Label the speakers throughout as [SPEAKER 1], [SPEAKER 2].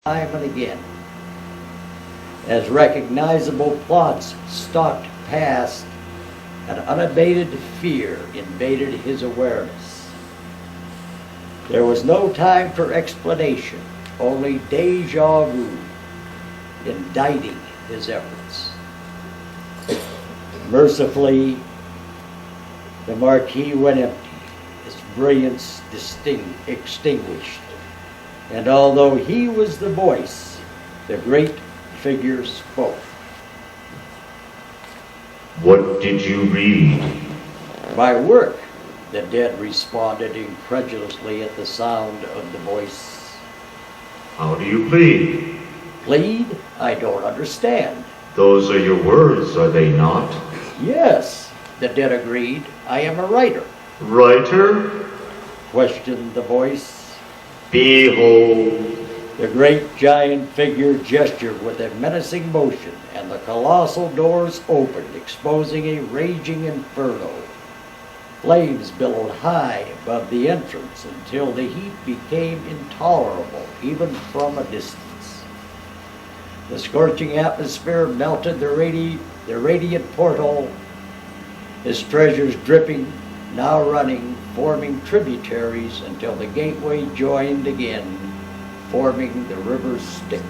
[SPEAKER 1] time and again, as recognizable plots stalked past, and unabated fear invaded his awareness. There was no time for explanation, only deja vu indicting his efforts. Mercifully, the marquee went empty, its brilliance extinguished, and although he was the voice, the great figure spoke.
[SPEAKER 2] What did you read?
[SPEAKER 1] My work, the dead responded incredulously at the sound of the voice.
[SPEAKER 2] How do you plead?
[SPEAKER 1] Plead? I don't understand.
[SPEAKER 2] Those are your words, are they not?
[SPEAKER 1] Yes, the dead agreed. I am a writer.
[SPEAKER 2] Writer?
[SPEAKER 1] Questioned the voice.
[SPEAKER 2] Behold.
[SPEAKER 1] The great giant figure gestured with a menacing motion, and the colossal doors opened, exposing a raging inferno. Flames billowed high above the entrance until the heat became intolerable, even from a distance. The scorching atmosphere melted the radiant portal, his treasures dripping, now running, forming tributaries until the gateway joined again, forming the river Styx.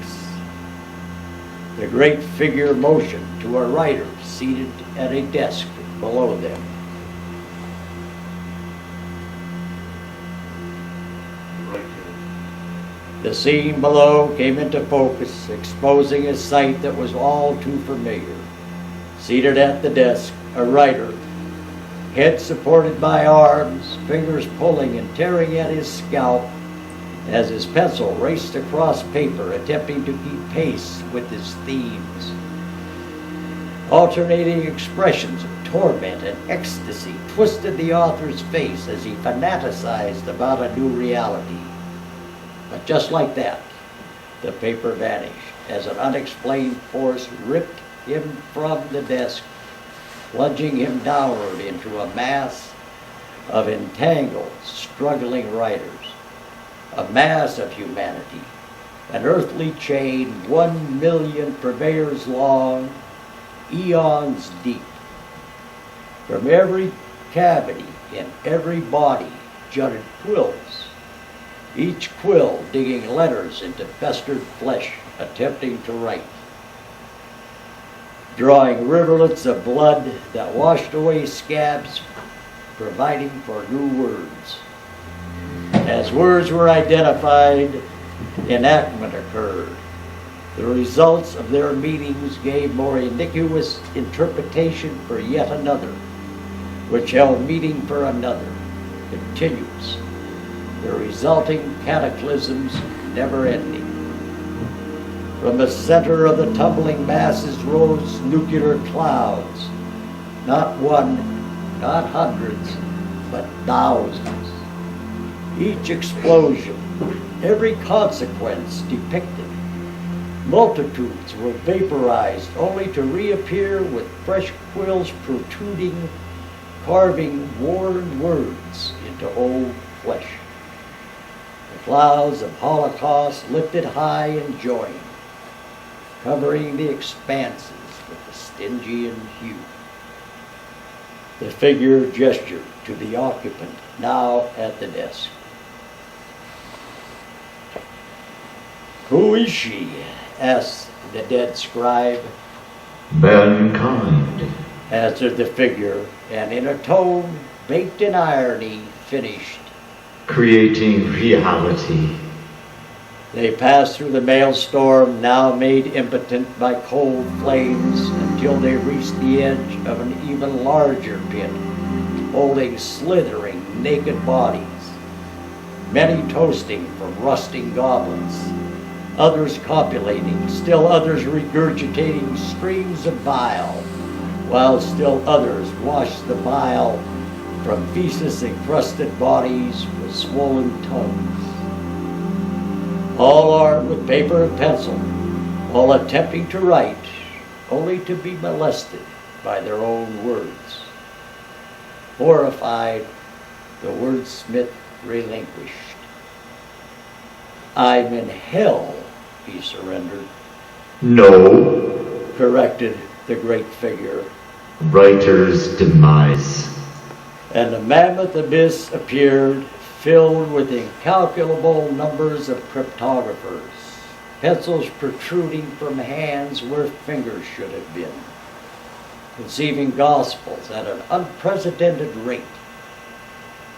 [SPEAKER 1] The great figure motioned to a writer seated at a desk below them. The scene below came into focus, exposing a sight that was all too familiar. Seated at the desk, a writer, head supported by arms, fingers pulling and tearing at his scalp as his pencil raced across paper, attempting to keep pace with his themes. Alternating expressions of torment and ecstasy twisted the author's face as he fanaticized about a new reality. But just like that, the paper vanished as an unexplained force ripped him from the desk, plunging him downward into a mass of entangled, struggling writers, a mass of humanity, an earthly chain 1,000,000 purveyors long, eons deep. From every cavity in every body jutted quills, each quill digging letters into festered flesh, attempting to write, drawing rivulets of blood that washed away scabs, providing for new words. As words were identified, enactment occurred. The results of their meetings gave more iniquitous interpretation for yet another, which held meaning for another, continuous. The resulting cataclysms never ending. From the center of the tumbling masses rose nuclear clouds, not one, not hundreds, but thousands. Each explosion, every consequence depicted. Multitudes were vaporized only to reappear with fresh quills protruding, carving worn words into old flesh. The clouds of Holocaust lifted high and joined, covering the expanses with the Stygian hue. The figure gestured to the occupant now at the desk. "Who is she?" asked the dead scribe.
[SPEAKER 2] Mankind,
[SPEAKER 1] answered the figure, and in a tone baked in irony finished.
[SPEAKER 2] creating reality.
[SPEAKER 1] They passed through the maelstrom, now made impotent by cold flames, until they reached the edge of an even larger pit, holding slithering naked bodies, many toasting from rusting goblets, others copulating, still others regurgitating streams of bile, while still others washed the bile from feces-encrusted bodies with swollen tongues. All armed with paper and pencil, all attempting to write, only to be molested by their own words. Horrified, the wordsmith relinquished. "I'm in hell," be surrendered,
[SPEAKER 2] No.
[SPEAKER 1] corrected the great figure.
[SPEAKER 2] Writer's demise.
[SPEAKER 1] And the mammoth abyss appeared, filled with incalculable numbers of cryptographers, pencils protruding from hands where fingers should have been, conceiving gospels at an unprecedented rate,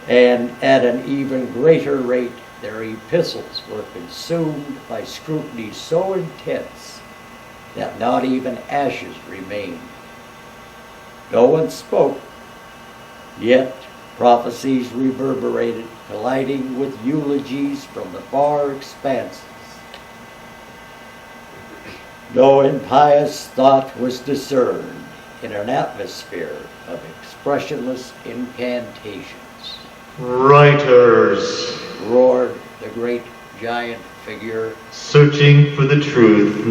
[SPEAKER 1] and at an even greater rate their epistles were consumed by scrutiny so intense that not even ashes remained. No one spoke, yet prophecies reverberated, colliding with eulogies from the far expanses. No impious thought was discerned in an atmosphere of expressionless incantations.
[SPEAKER 2] Writers.
[SPEAKER 1] Roared the great giant figure.
[SPEAKER 2] Searching for the truth.